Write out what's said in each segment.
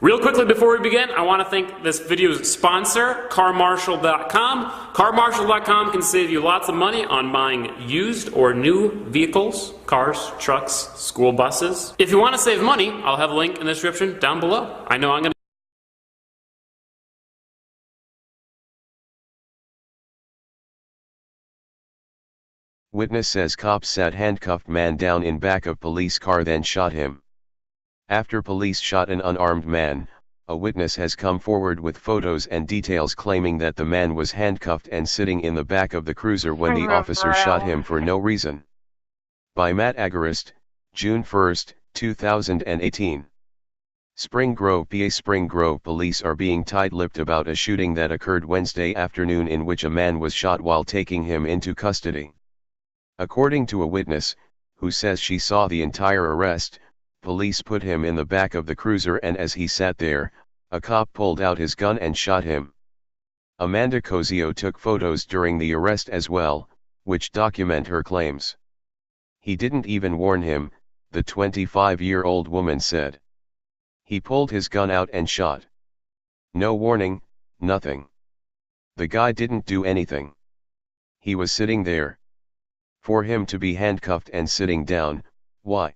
Real quickly before we begin, I want to thank this video's sponsor, CarMarshal.com. CarMarshal.com can save you lots of money on buying used or new vehicles, cars, trucks, school buses. If you want to save money, I'll have a link in the description down below. I know I'm going to... Witness says cops sat handcuffed man down in back of police car then shot him. After police shot an unarmed man, a witness has come forward with photos and details claiming that the man was handcuffed and sitting in the back of the cruiser when the officer shot him for no reason. By Matt Agarist, June 1, 2018. Spring Grove, PA. Spring Grove police are being tight-lipped about a shooting that occurred Wednesday afternoon in which a man was shot while taking him into custody. According to a witness, who says she saw the entire arrest, police put him in the back of the cruiser and as he sat there, a cop pulled out his gun and shot him. Amanda Cozio took photos during the arrest as well, which document her claims. He didn't even warn him, the 25-year-old woman said. He pulled his gun out and shot. No warning, nothing. The guy didn't do anything. He was sitting there. For him to be handcuffed and sitting down, why?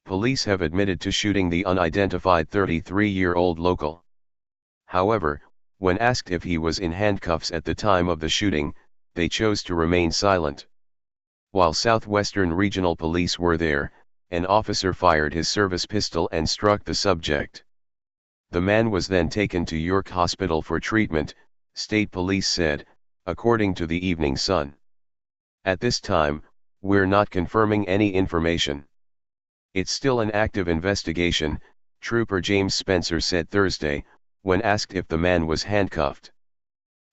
Police have admitted to shooting the unidentified 33-year-old local. However, when asked if he was in handcuffs at the time of the shooting, they chose to remain silent. While Southwestern Regional Police were there, an officer fired his service pistol and struck the subject. The man was then taken to York Hospital for treatment, state police said, according to the Evening Sun. At this time, we're not confirming any information. It's still an active investigation, Trooper James Spencer said Thursday, when asked if the man was handcuffed.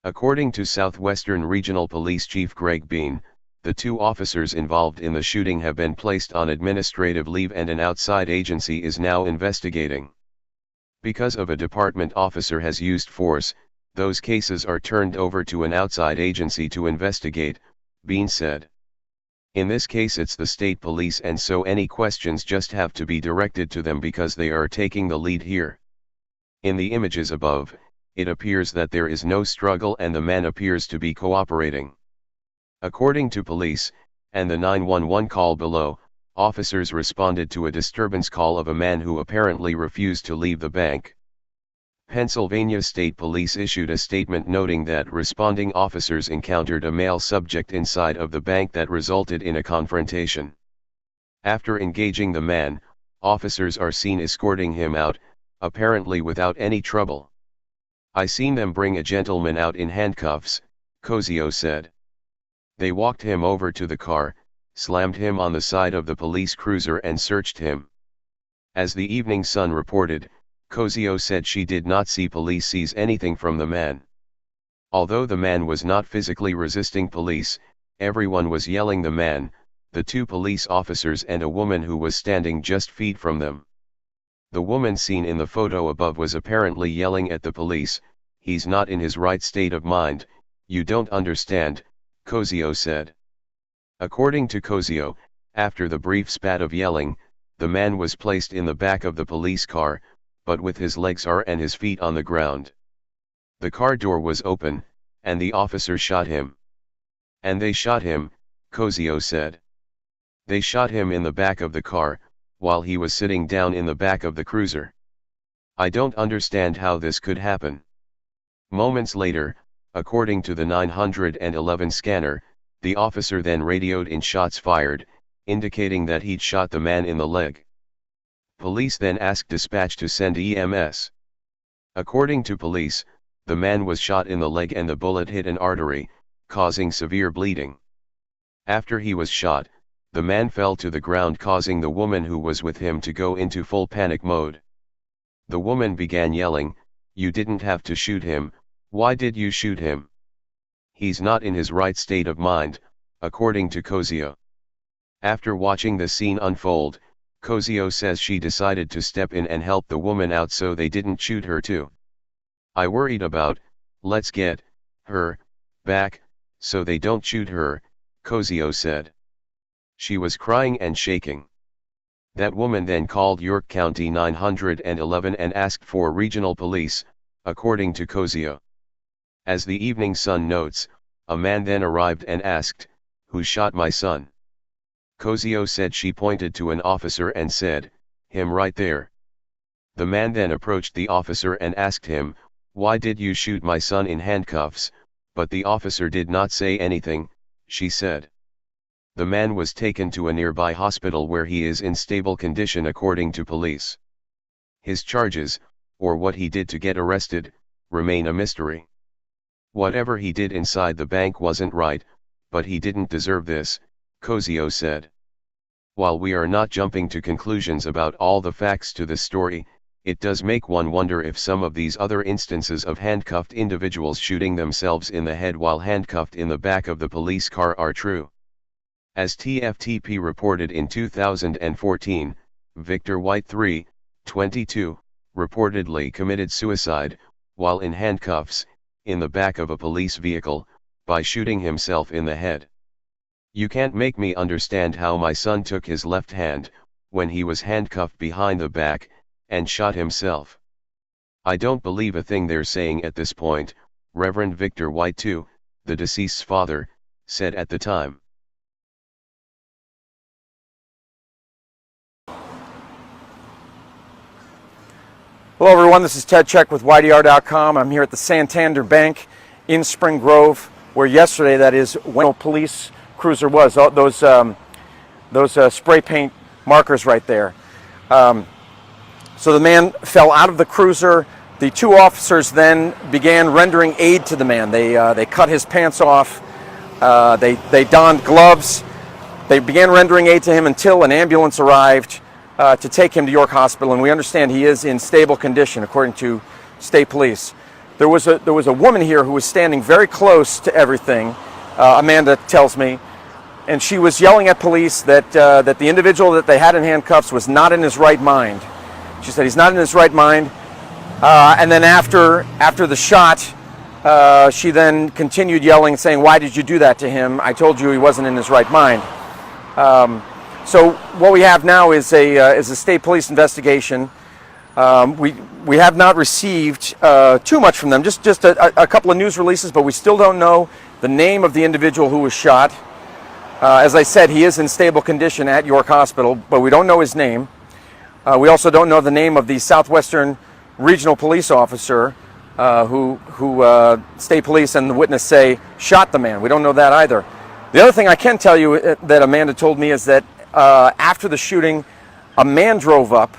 According to Southwestern Regional Police Chief Greg Bean, the two officers involved in the shooting have been placed on administrative leave and an outside agency is now investigating. Because of a department officer has used force, those cases are turned over to an outside agency to investigate, Bean said. In this case it's the state police and so any questions just have to be directed to them because they are taking the lead here. In the images above, it appears that there is no struggle and the man appears to be cooperating. According to police, and the 911 call below, officers responded to a disturbance call of a man who apparently refused to leave the bank. Pennsylvania State Police issued a statement noting that responding officers encountered a male subject inside of the bank that resulted in a confrontation. After engaging the man, officers are seen escorting him out, apparently without any trouble. I seen them bring a gentleman out in handcuffs, Cozio said. They walked him over to the car, slammed him on the side of the police cruiser and searched him. As the Evening Sun reported, Cozio said she did not see police seize anything from the man. Although the man was not physically resisting police, everyone was yelling the man, the two police officers and a woman who was standing just feet from them. The woman seen in the photo above was apparently yelling at the police, "He's not in his right state of mind, you don't understand," Cozio said. According to Cozio, after the brief spat of yelling, the man was placed in the back of the police car, but with his legs and his feet on the ground. The car door was open, and the officer shot him. And they shot him, Cozio said. They shot him in the back of the car, while he was sitting down in the back of the cruiser. I don't understand how this could happen. Moments later, according to the 911 scanner, the officer then radioed in shots fired, indicating that he'd shot the man in the leg. Police then asked dispatch to send EMS. According to police, the man was shot in the leg and the bullet hit an artery, causing severe bleeding. After he was shot, the man fell to the ground, causing the woman who was with him to go into full panic mode. The woman began yelling, "You didn't have to shoot him, why did you shoot him? He's not in his right state of mind," according to Cozio. After watching the scene unfold, Cozio says she decided to step in and help the woman out so they didn't shoot her too. "I worried about, let's get her back, so they don't shoot her," Cozio said. She was crying and shaking. That woman then called York County 911 and asked for regional police, according to Kozio. As the Evening Sun notes, a man then arrived and asked, "Who shot my son?" Kozio said she pointed to an officer and said, "Him right there." The man then approached the officer and asked him, "Why did you shoot my son in handcuffs?" But the officer did not say anything, she said. The man was taken to a nearby hospital where he is in stable condition according to police. His charges, or what he did to get arrested, remain a mystery. Whatever he did inside the bank wasn't right, but he didn't deserve this, Kozio said. While we are not jumping to conclusions about all the facts to this story, it does make one wonder if some of these other instances of handcuffed individuals shooting themselves in the head while handcuffed in the back of the police car are true. As TFTP reported in 2014, Victor White 3, 22, reportedly committed suicide, while in handcuffs, in the back of a police vehicle, by shooting himself in the head. You can't make me understand how my son took his left hand, when he was handcuffed behind the back, and shot himself. I don't believe a thing they're saying at this point, Reverend Victor White 2, the deceased's father, said at the time. Hello everyone, this is Ted Check with YDR.com. I'm here at the Santander Bank in Spring Grove, where yesterday, that is, when the police cruiser was. Those spray paint markers right there. So the man fell out of the cruiser. The two officers then began rendering aid to the man. They cut his pants off. They donned gloves. They began rendering aid to him until an ambulance arrived to take him to York Hospital, and we understand he is in stable condition, according to state police. There was a woman here who was standing very close to everything, Amanda tells me, and she was yelling at police that the individual that they had in handcuffs was not in his right mind. She said he's not in his right mind, and then after the shot, she then continued yelling, saying, "Why did you do that to him? I told you he wasn't in his right mind." So what we have now is a state police investigation. We have not received too much from them, just a couple of news releases, but we still don't know the name of the individual who was shot. As I said, he is in stable condition at York Hospital, but we don't know his name. We also don't know the name of the Southwestern Regional Police Officer who state police and the witness say shot the man. We don't know that either. The other thing I can tell you that Amanda told me is that after the shooting, a man drove up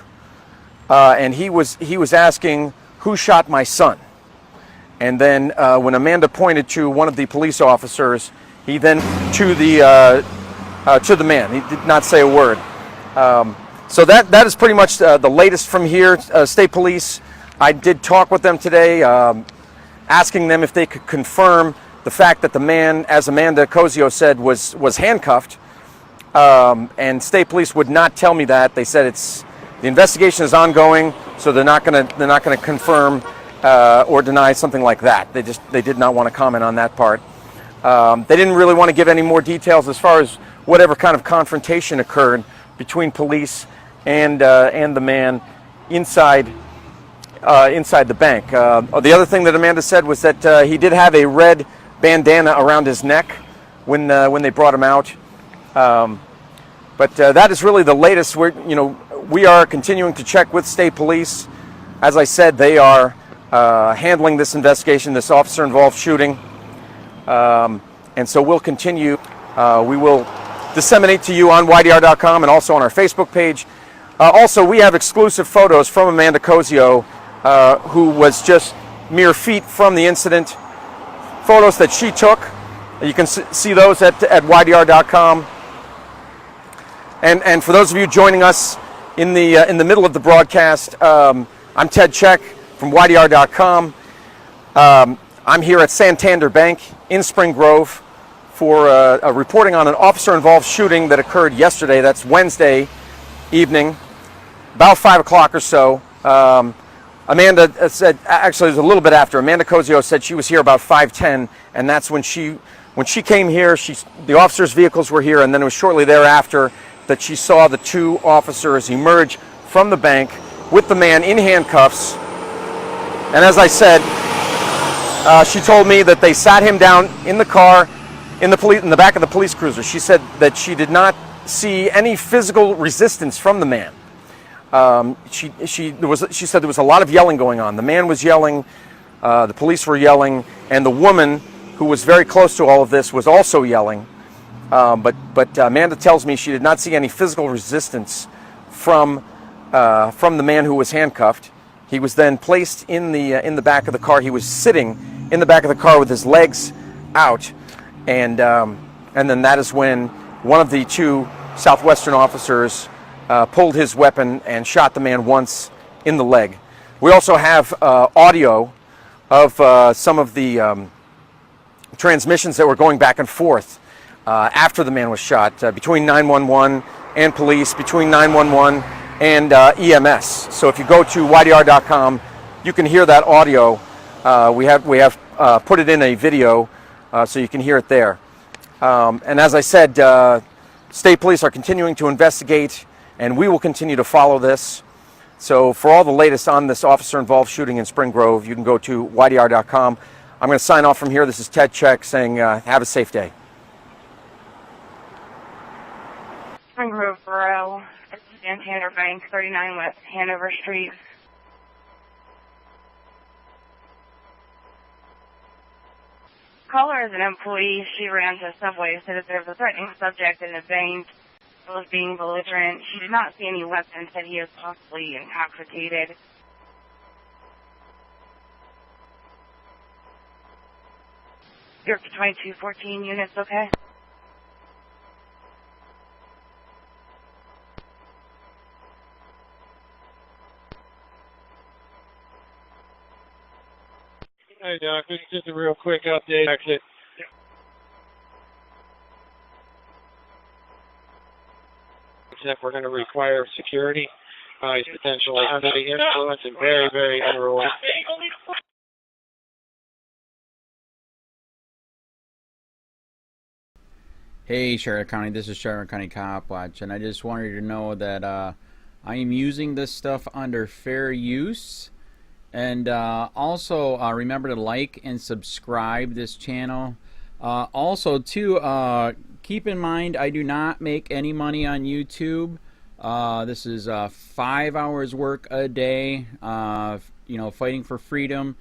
and he was asking, "Who shot my son?" And then when Amanda pointed to one of the police officers, he then to the man. He did not say a word. So that is pretty much the latest from here. State police, I did talk with them today, asking them if they could confirm the fact that the man, as Amanda Kozio said, was handcuffed. And state police would not tell me that. They said the investigation is ongoing, so they're not going to confirm or deny something like that. They did not want to comment on that part. They didn't really want to give any more details as far as whatever kind of confrontation occurred between police and the man inside the bank. The other thing that Amanda said was that he did have a red bandana around his neck when they brought him out. But that is really the latest. We are continuing to check with state police. As I said, they are handling this investigation, this officer-involved shooting, and so we'll continue. We will disseminate to you on YDR.com and also on our Facebook page. Also, we have exclusive photos from Amanda Kozio, who was just mere feet from the incident. Photos that she took. You can see those at YDR.com. And for those of you joining us in the middle of the broadcast, I'm Ted Check from YDR.com. I'm here at Santander Bank in Spring Grove for reporting on an officer-involved shooting that occurred yesterday. That's Wednesday evening, about 5 o'clock or so. Amanda said, actually it was a little bit after, Amanda Kozio said she was here about 5:10, and that's when she came here, the officers' vehicles were here, and then it was shortly thereafter that she saw the two officers emerge from the bank with the man in handcuffs. And as I said, she told me that they sat him down in the car, in the back of the police cruiser. She said that she did not see any physical resistance from the man. She said there was a lot of yelling going on. The man was yelling, the police were yelling, and the woman who was very close to all of this was also yelling. But Amanda tells me she did not see any physical resistance from the man who was handcuffed. He was then placed in the back of the car. He was sitting in the back of the car with his legs out, and then that is when one of the two Southwestern officers pulled his weapon and shot the man once in the leg. We also have audio of some of the transmissions that were going back and forth after the man was shot, between 911 and police, between 911 and EMS. So if you go to ydr.com, you can hear that audio. We have put it in a video, so you can hear it there. And as I said, state police are continuing to investigate, and we will continue to follow this. So for all the latest on this officer-involved shooting in Spring Grove, you can go to ydr.com. I'm going to sign off from here. This is Ted Check saying have a safe day. Spring Grove Borough, Santander Bank, 39 West Hanover Street. Caller is an employee. She ran to a subway, said that there was a threatening subject in the bank that was being belligerent. She did not see any weapons, said he was possibly intoxicated. You're 2214 units, okay? Hey, Doc, this is just a real quick update. Exit. Except we're going to require security. He's potentially under the influence and very, very unruly. Hey Charlotte County, this is Charlotte County COPWATCH, and I just wanted you to know that I am using this stuff under fair use. And also remember to like and subscribe this channel. Also too, keep in mind I do not make any money on YouTube. This is 5 hours work a day, you know, fighting for freedom.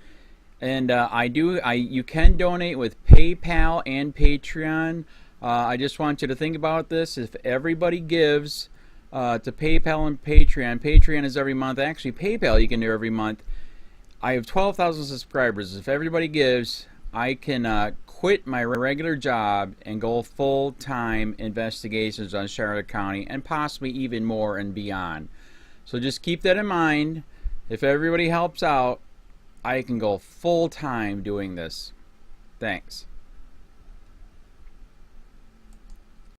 And you can donate with PayPal and Patreon. I just want you to think about this. If everybody gives to PayPal and Patreon, Patreon is every month. Actually, PayPal you can do every month. I have 12,000 subscribers. If everybody gives, I can quit my regular job and go full-time investigations on Charlotte County and possibly even more and beyond. So just keep that in mind. If everybody helps out, I can go full-time doing this. Thanks.